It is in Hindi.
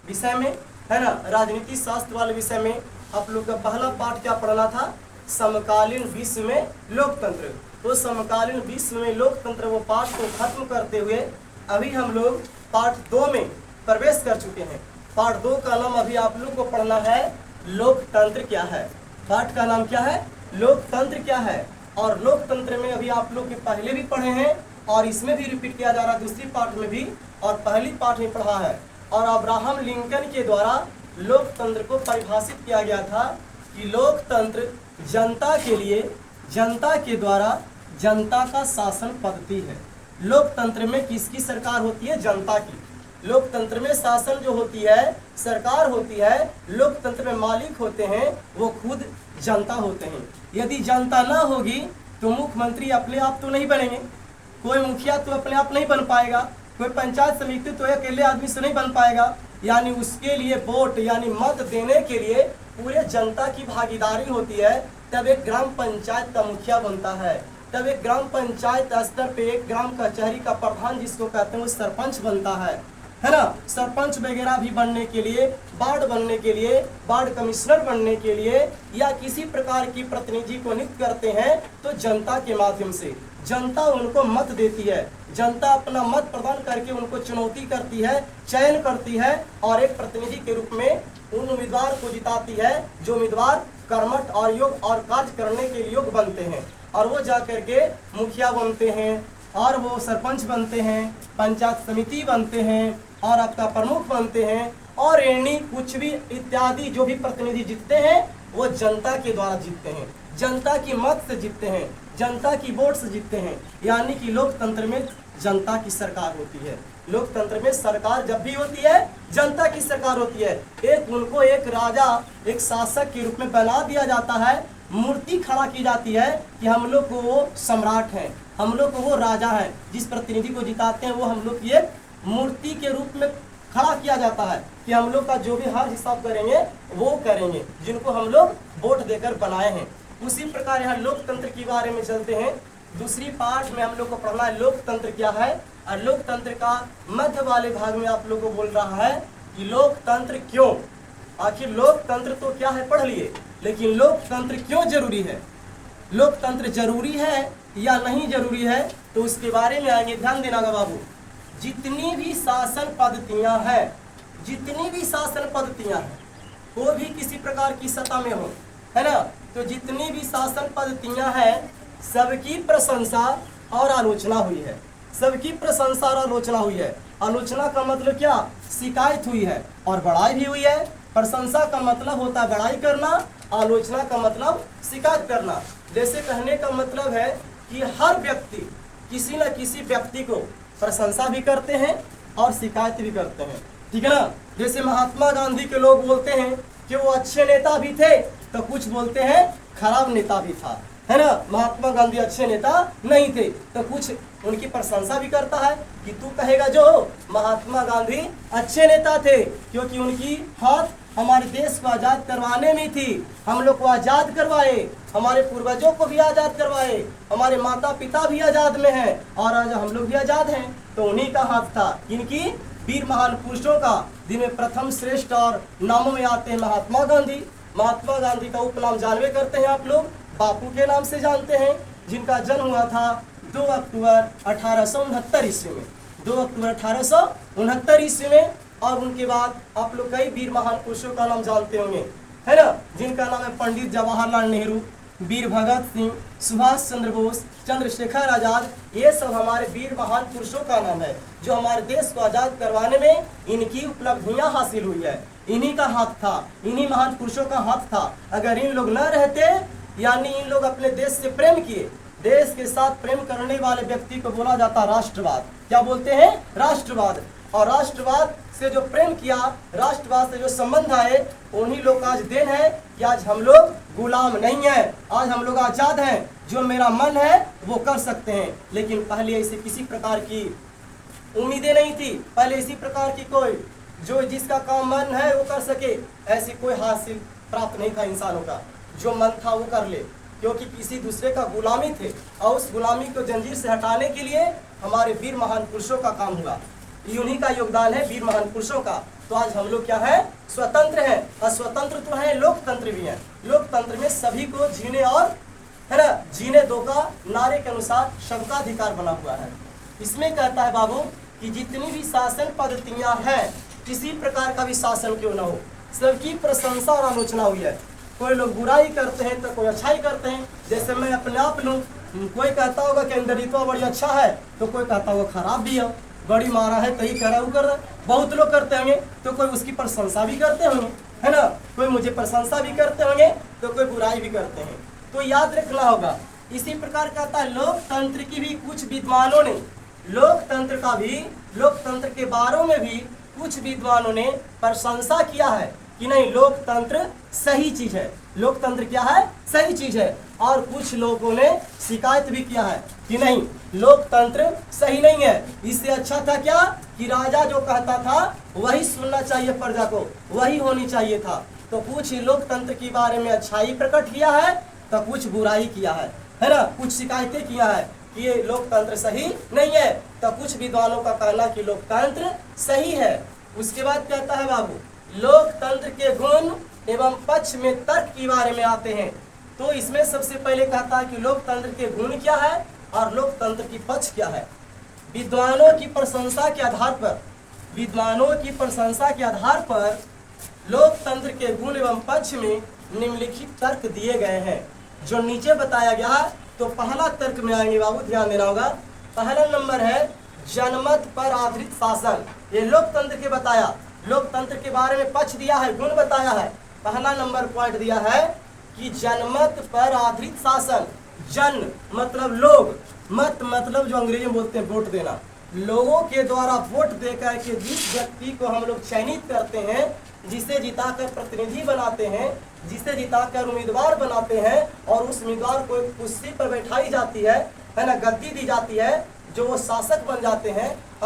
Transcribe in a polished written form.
विषय में, है ना, राजनीति शास्त्र वाले विषय में आप लोग का पहला पाठ क्या पढ़ना था? समकालीन विश्व में लोकतंत्र। तो समकालीन विश्व में लोकतंत्र वो पाठ को खत्म करते हुए अभी हम लोग पाठ 2 में प्रवेश कर चुके हैं। पाठ 2 का नाम अभी आप लोग को पढ़ना है लोकतंत्र क्या है। पाठ का नाम क्या है? लोकतंत्र क्या है। और लोकतंत्र में अभी आप लोग के पहले भी पढ़े हैं और इसमें भी रिपीट किया जा रहा है, दूसरी पाठ में भी और पहली पाठ में पढ़ा है। और अब्राहम लिंकन के द्वारा लोकतंत्र को परिभाषित किया गया था कि लोकतंत्र जनता के लिए, जनता के द्वारा जनता का शासन पद्धति है। लोकतंत्र में किसकी सरकार होती है? जनता की। लोकतंत्र में शासन जो होती है, सरकार होती है, लोकतंत्र में मालिक होते हैं वो खुद जनता होते हैं। यदि जनता ना होगी तो मुख्यमंत्री अपने आप तो नहीं बनेंगे, कोई मुखिया तो अपने आप नहीं बन पाएगा, कोई पंचायत समिति तो अकेले आदमी से नहीं बन पाएगा। यानी उसके लिए वोट यानी मत देने के लिए पूरे जनता की भागीदारी होती है, तब एक ग्राम पंचायत का मुखिया बनता है, तब एक ग्राम पंचायत स्तर पे एक ग्राम कचहरी का प्रधान जिसको कहते हैं वो सरपंच बनता है ना। सरपंच वगैरह भी बनने के लिए, वार्ड बनने के लिए, वार्ड कमिश्नर बनने के लिए या किसी प्रकार की प्रतिनिधि को नियुक्त करते हैं तो जनता के माध्यम से। जनता उनको मत देती है, जनता अपना मत प्रदान करके उनको चुनौती करती है, चयन करती है और एक प्रतिनिधि के रूप में उन उम्मीदवार को जिताती है जो उम्मीदवार कर्मठ और योग्य और कार्य करने के योग्य बनते हैं। और वो जा करके मुखिया बनते हैं और वो सरपंच बनते हैं, पंचायत समिति बनते हैं और आपका प्रमुख बनते हैं और एनी कुछ भी इत्यादि जो भी प्रतिनिधि जीतते हैं वो जनता के द्वारा जीतते हैं, जनता की मत से जीतते हैं, जनता की वोट से जीतते हैं। यानी कि लोकतंत्र में जनता की सरकार होती है। लोकतंत्र में सरकार जब भी होती है जनता की सरकार होती है। एक उनको एक राजा, एक शासक के रूप में बना दिया जाता है, मूर्ति खड़ा की जाती है कि हम लोग को वो सम्राट हैं, हम लोग को वो राजा हैं। जिस प्रतिनिधि को जिताते हैं वो हम लोग की एक मूर्ति के रूप में खड़ा किया जाता है कि हम लोग का जो भी हर हिसाब करेंगे वो करेंगे, जिनको हम लोग वोट देकर बनाए हैं। उसी प्रकार यहाँ लोकतंत्र के बारे में चलते हैं। दूसरी पाठ में हम लोग को पढ़ना है लोकतंत्र क्या है। और लोकतंत्र का मध्य वाले भाग में आप लोग को बोल रहा है कि लोकतंत्र क्यों, आखिर लोकतंत्र तो क्या है पढ़ लिए, लेकिन लोकतंत्र क्यों जरूरी है, लोकतंत्र जरूरी है या नहीं जरूरी है, तो उसके बारे में आएंगे। ध्यान देना बाबू, जितनी भी शासन पद्धतियां हैं, जितनी भी शासन पद्धतियां हैं, वो भी किसी प्रकार की सत्ता में हो, है ना, तो जितनी भी शासन पद्धतियां हैं सबकी प्रशंसा और आलोचना हुई है, सबकी प्रशंसा और आलोचना हुई है। आलोचना का मतलब क्या? शिकायत हुई है और बड़ाई भी हुई है। प्रशंसा का मतलब होता है बड़ाई करना, आलोचना का मतलब शिकायत करना। जैसे कहने का मतलब है कि हर व्यक्ति किसी न किसी व्यक्ति को प्रशंसा भी करते हैं और शिकायत भी करते हैं, ठीक है ना। जैसे महात्मा गांधी के लोग बोलते हैं कि वो अच्छे नेता भी थे, तो कुछ बोलते हैं खराब नेता भी था, है ना। महात्मा गांधी अच्छे नेता नहीं थे, तो कुछ उनकी प्रशंसा भी करता है कि तू कहेगा जो महात्मा गांधी अच्छे नेता थे क्योंकि उनकी हाथ हमारे देश को आज़ाद करवाने में थी, हम लोग को आज़ाद करवाए, हमारे पूर्वजों को भी आज़ाद करवाए, हमारे माता पिता भी आज़ाद में हैं और आज हम लोग भी आज़ाद हैं। तो उन्हीं का हाथ था, इनकी वीर महान पुरुषों का, जिनमें प्रथम श्रेष्ठ और नामों में आते हैं महात्मा गांधी। महात्मा गांधी का उपनाम जानवे करते हैं आप लोग, बापू के नाम से जानते हैं, जिनका जन्म हुआ था 2 अक्टूबर 1869 ईस्वी में, 2 अक्टूबर 1869 ईस्वी में। और उनके बाद आप लोग कई वीर महान पुरुषों का नाम जानते होंगे, है ना, जिनका नाम है पंडित जवाहरलाल नेहरू, वीर भगत सिंह, सुभाष चंद्र बोस, चंद्रशेखर आजाद। ये सब हमारे वीर महान पुरुषों का नाम है जो हमारे देश को आज़ाद करवाने में इनकी उपलब्धियां हासिल हुई है। इन्हीं का हाथ था, इन्हीं महान पुरुषों का हाथ था। अगर इन लोग न रहते, यानी इन लोग अपने देश से प्रेम किए, देश के साथ प्रेम करने वाले व्यक्ति को बोला जाता राष्ट्रवाद। क्या बोलते हैं? राष्ट्रवाद। और राष्ट्रवाद से जो प्रेम किया, राष्ट्रवाद से जो संबंध आए, उन्हीं लोग का आज देन है कि आज हम लोग गुलाम नहीं हैं, आज हम लोग आज़ाद हैं, जो मेरा मन है वो कर सकते हैं। लेकिन पहले ऐसे किसी प्रकार की उम्मीदें नहीं थी, पहले इसी प्रकार की कोई जो जिसका काम मन है वो कर सके, ऐसी कोई हासिल प्राप्त नहीं था इंसानों का, जो मन था वो कर ले, क्योंकि किसी दूसरे का गुलामी थे। और उस गुलामी को जंजीर से हटाने के लिए हमारे वीर महान पुरुषों का काम हुआ, उन्हीं का योगदान है वीर महान पुरुषों का। तो आज हम लोग क्या है, स्वतंत्र हैं। और स्वतंत्र तो है, लोकतंत्र भी है। लोकतंत्र में सभी को जीने और है ना, जीने दो का नारे के अनुसार सबका अधिकार बना हुआ है। इसमें कहता है बाबू कि जितनी भी शासन पद्धतियां हैं, किसी प्रकार का भी शासन क्यों न हो, सबकी प्रशंसा और आलोचना हुई है। कोई लोग बुराई करते हैं तो कोई अच्छाई करते हैं। जैसे मैं अपने आप लूँ, कोई कहता होगा कि इंद्रित्व बड़ी अच्छा है, तो कोई कहता होगा खराब भी है, बड़ी मारा है तो ही करा वो कर रहा है। बहुत लोग करते होंगे तो कोई उसकी प्रशंसा भी करते होंगे, है ना, कोई मुझे प्रशंसा भी करते होंगे तो कोई बुराई भी करते हैं। तो याद रखना होगा। इसी प्रकार कहता है लोकतंत्र की भी कुछ विद्वानों ने, लोकतंत्र का भी, लोकतंत्र के बारे में भी कुछ विद्वानों ने प्रशंसा किया है कि नहीं, लोकतंत्र सही चीज है, लोकतंत्र क्या है, सही चीज है। और कुछ लोगों ने शिकायत भी किया है कि नहीं, लोकतंत्र सही नहीं है। इससे अच्छा था क्या कि राजा जो कहता था वही सुनना चाहिए, प्रजा को वही होनी चाहिए था। तो कुछ लोकतंत्र के बारे में अच्छाई प्रकट किया है तो कुछ बुराई किया है ना, कुछ शिकायतें किया है कि ये लोकतंत्र सही नहीं है। तो कुछ विद्वानों का कहना कि लोकतंत्र सही है। उसके बाद कहता है बाबू, लोकतंत्र के गुण एवं पक्ष में तर्क के बारे में आते हैं। तो इसमें सबसे पहले कहता है कि लोकतंत्र के गुण क्या है और लोकतंत्र की पक्ष क्या है। विद्वानों की प्रशंसा के आधार पर, विद्वानों की प्रशंसा के आधार पर लोकतंत्र के गुण एवं पक्ष में निम्नलिखित तर्क दिए गए हैं, जो नीचे बताया गया है। तो पहला तर्क में आएंगे बाबू, ध्यान देना होगा। पहला नंबर है जनमत पर आधारित शासन। ये लोकतंत्र के बताया, लोकतंत्र के बारे में पक्ष दिया है, गुण बताया है। पहला नंबर पॉइंट दिया है कि जनमत पर आधारित शासन। जन मतलब लोग, मत मतलब जो अंग्रेजी में बोलते हैं वोट देना। लोगों के द्वारा वोट देकर के जिस व्यक्ति को हम लोग चयनित करते हैं, जिसे जिताकर प्रतिनिधि बनाते हैं, जिसे जिताकर उम्मीदवार बनाते हैं, और उस उम्मीदवार को एक कुर्सी पर बैठाई जाती है ना, गद्दी दी जाती है, जो वो शासक बन जाते हैं।